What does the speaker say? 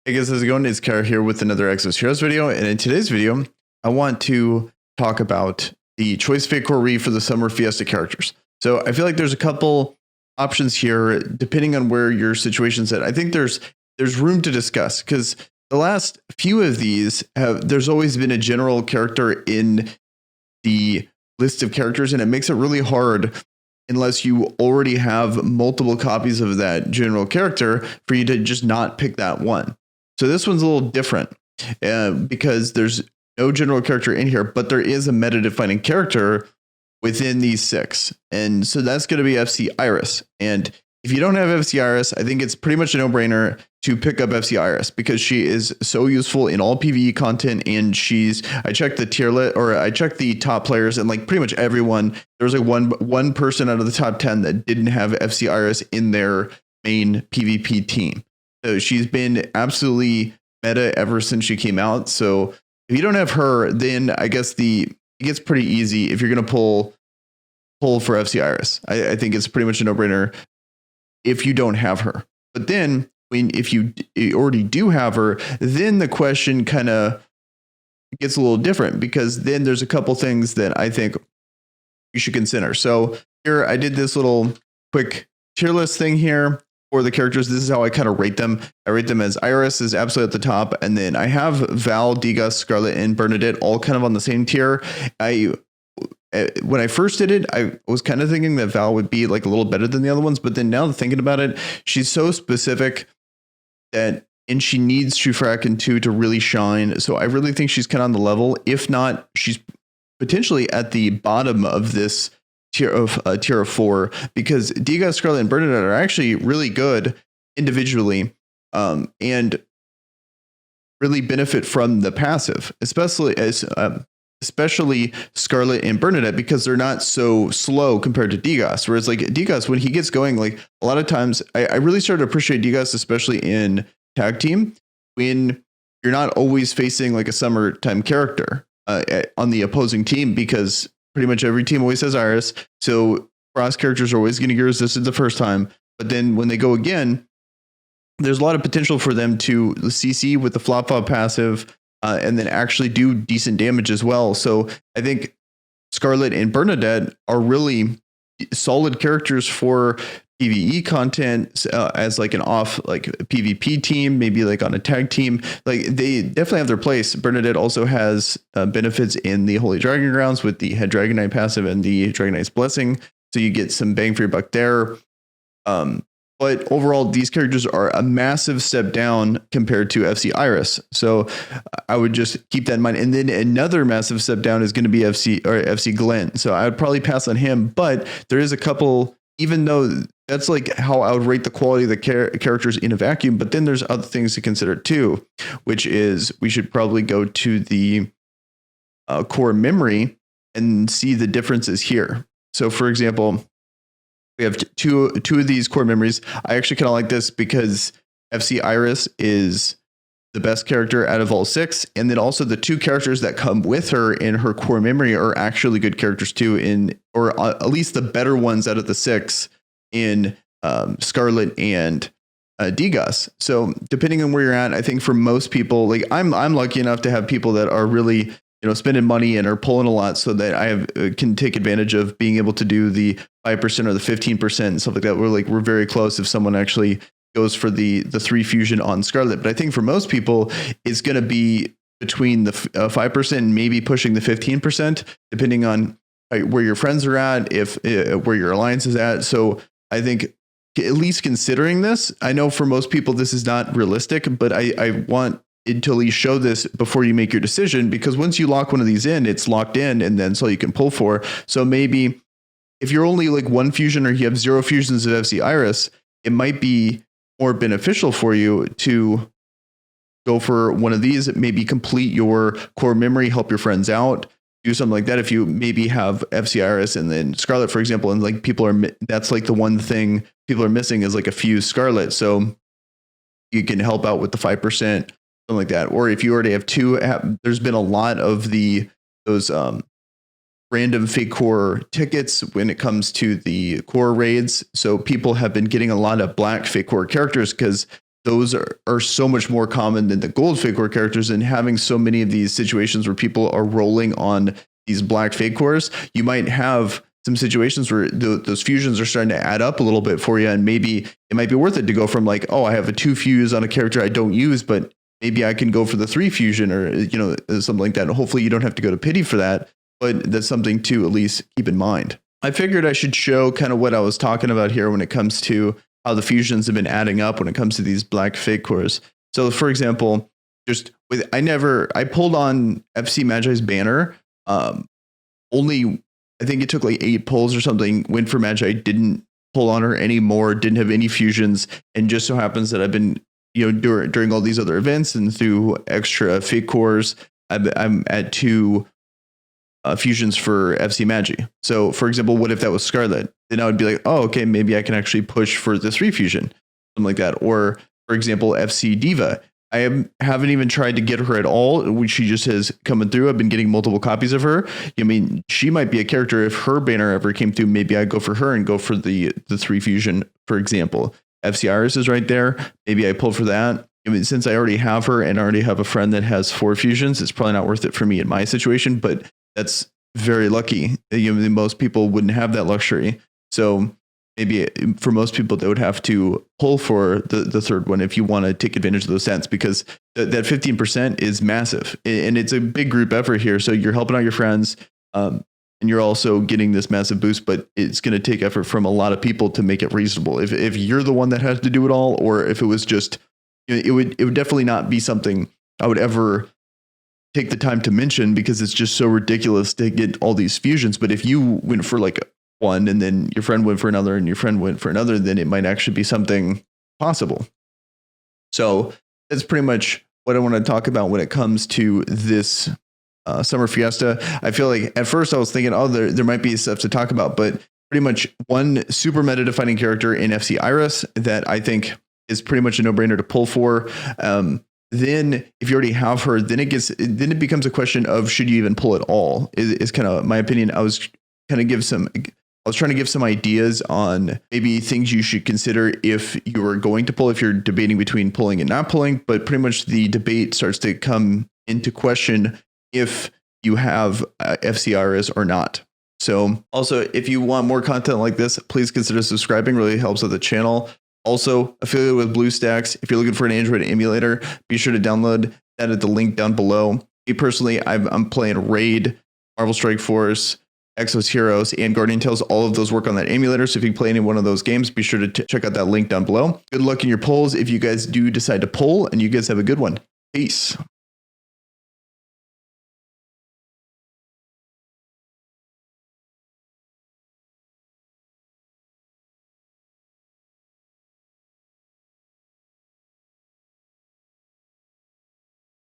Hey guys, how's it going? It's Kara here with another Exos Heroes video, and in today's video, I want to talk about the Choice Fate Core Re for the Summer Fiesta characters. So I feel like there's a couple options here, depending on where your situation's at. I think there's room to discuss because the last few of these there's always been a general character in the list of characters, and it makes it really hard unless you already have multiple copies of that general character for you to just not pick that one. So this one's a little different because there's no general character in here, but there is a meta defining character within these six. And so that's going to be FC Iris. And if you don't have FC Iris, I think it's pretty much a no brainer to pick up FC Iris because she is so useful in all PvE content. And I checked the tier list, or I checked the top players, and like pretty much everyone, there was like one person out of the top 10 that didn't have FC Iris in their main PvP team. So she's been absolutely meta ever since she came out. So if you don't have her, then I guess it gets pretty easy if you're going to pull for FC Iris. I think it's pretty much a no-brainer if you don't have her. But then if you already do have her, then the question kind of gets a little different because then there's a couple things that I think you should consider. So here I did this little quick tier list thing here. For the characters, this is how I kind of rate them. I rate them as Iris is absolutely at the top, and then I have Val, Diga, Scarlet, and Bernadette all kind of on the same tier. When I first did it, I was kind of thinking that Val would be like a little better than the other ones, but then now thinking about it, she's so specific and she needs Shufraken 2 to really shine. So I really think she's kind of on the level. If not, she's potentially at the bottom of this tier of 4 because Diga, Scarlet, and Bernadette are actually really good individually and really benefit from the passive, especially Scarlet and Bernadette because they're not so slow compared to Digas. Whereas like Digas, when he gets going, like a lot of times I really started to appreciate Digas, especially in tag team, when you're not always facing like a summertime character on the opposing team because pretty much every team always has Iris. So cross characters are always going to get resisted the first time. But then when they go again, there's a lot of potential for them to CC with the flop passive and then actually do decent damage as well. So I think Scarlet and Bernadette are really solid characters for PvE content as like an off like PvP team, maybe like on a tag team. Like they definitely have their place. Bernadette also has benefits in the Holy Dragon Grounds with the Head Dragon Knight passive and the Dragon Knight's Blessing. So you get some bang for your buck there. But overall, these characters are a massive step down compared to FC Iris. So I would just keep that in mind. And then another massive step down is going to be FC Glenn. So I would probably pass on him. But there is a couple, even though that's like how I would rate the quality of the characters in a vacuum. But then there's other things to consider too, which is we should probably go to the core memory and see the differences here. So for example, we have two of these core memories. I actually kind of like this because FC Iris is the best character out of all 6. And then also the 2 characters that come with her in her core memory are actually good characters too, or at least the better ones out of the 6 in Scarlet and Digas. So depending on where you're at, I think for most people, like I'm lucky enough to have people that are really spending money and are pulling a lot so that I can take advantage of being able to do the 5% or the 15% and stuff like that. We're very close if someone actually goes for the 3 fusion on Scarlet. But I think for most people, it's going to be between the 5% and maybe pushing the 15%, depending on where your friends are at, where your alliance is at. So I think at least considering this, I know for most people, this is not realistic, but I want to at least show this before you make your decision, because once you lock one of these in, it's locked in and then so you can pull for. So maybe if you're only like 1 fusion or you have 0 fusions of FC Iris, it might be more beneficial for you to go for one of these, maybe complete your core memory, help your friends out, do something like that. If you maybe have FC Iris and then Scarlet, for example, and like that's like the one thing people are missing is like a fused Scarlet. So you can help out with the 5%. Something like that. Or if you already have 2, there's been a lot of those random fake core tickets when it comes to the core raids. So people have been getting a lot of black fake core characters because those are so much more common than the gold fake core characters, and having so many of these situations where people are rolling on these black fake cores, you might have some situations where those fusions are starting to add up a little bit for you, and maybe it might be worth it to go from like, oh, I have a 2 fuse on a character I don't use, but maybe I can go for the 3 fusion, or something like that. Hopefully you don't have to go to pity for that, but that's something to at least keep in mind. I figured I should show kind of what I was talking about here when it comes to how the fusions have been adding up when it comes to these black fake cores. So for example, I pulled on FC Magi's banner. Only, I think it took like 8 pulls or something. Went for Magi, didn't pull on her anymore, didn't have any fusions. And just so happens that I've been, during all these other events and through extra fake cores, I'm at 2 fusions for FC Magi. So for example, what if that was Scarlet? Then I would be like, oh, okay, maybe I can actually push for the 3 fusion, something like that. Or for example, FC Diva. Haven't even tried to get her at all. She just has coming through. I've been getting multiple copies of her. I mean, she might be a character. If her banner ever came through, maybe I'd go for her and go for the 3 fusion, for example. FC Iris is right there. Maybe I pull for that. I mean, since I already have her and I already have a friend that has 4 fusions, it's probably not worth it for me in my situation, but that's very lucky. Most people wouldn't have that luxury. So maybe for most people, they would have to pull for the 3rd one if you want to take advantage of those stats, because that 15% is massive, and it's a big group effort here. So you're helping out your friends, and you're also getting this massive boost, but it's going to take effort from a lot of people to make it reasonable. If you're the one that has to do it all, or if it was just, it would definitely not be something I would ever take the time to mention, because it's just so ridiculous to get all these fusions. But if you went for like one and then your friend went for another and your friend went for another, then it might actually be something possible. So that's pretty much what I want to talk about when it comes to this summer fiesta. I feel like at first I was thinking, oh, there might be stuff to talk about, but pretty much one super meta defining character in FC Iris that I think is pretty much a no-brainer to pull for. Then if you already have her, then it becomes a question of, should you even pull at all, is kind of my opinion. I was trying to give some ideas on maybe things you should consider if you are going to pull, if you're debating between pulling and not pulling. But pretty much the debate starts to come into question if you have FC Iris or not. So also, if you want more content like this, please consider subscribing. Really helps with the channel. Also, affiliated with BlueStacks. If you're looking for an Android emulator, be sure to download that at the link down below. Me personally, I'm playing Raid, Marvel Strike Force, Exos Heroes, and Guardian Tales. All of those work on that emulator. So if you play any one of those games, be sure to check out that link down below. Good luck in your polls if you guys do decide to pull, and you guys have a good one. Peace.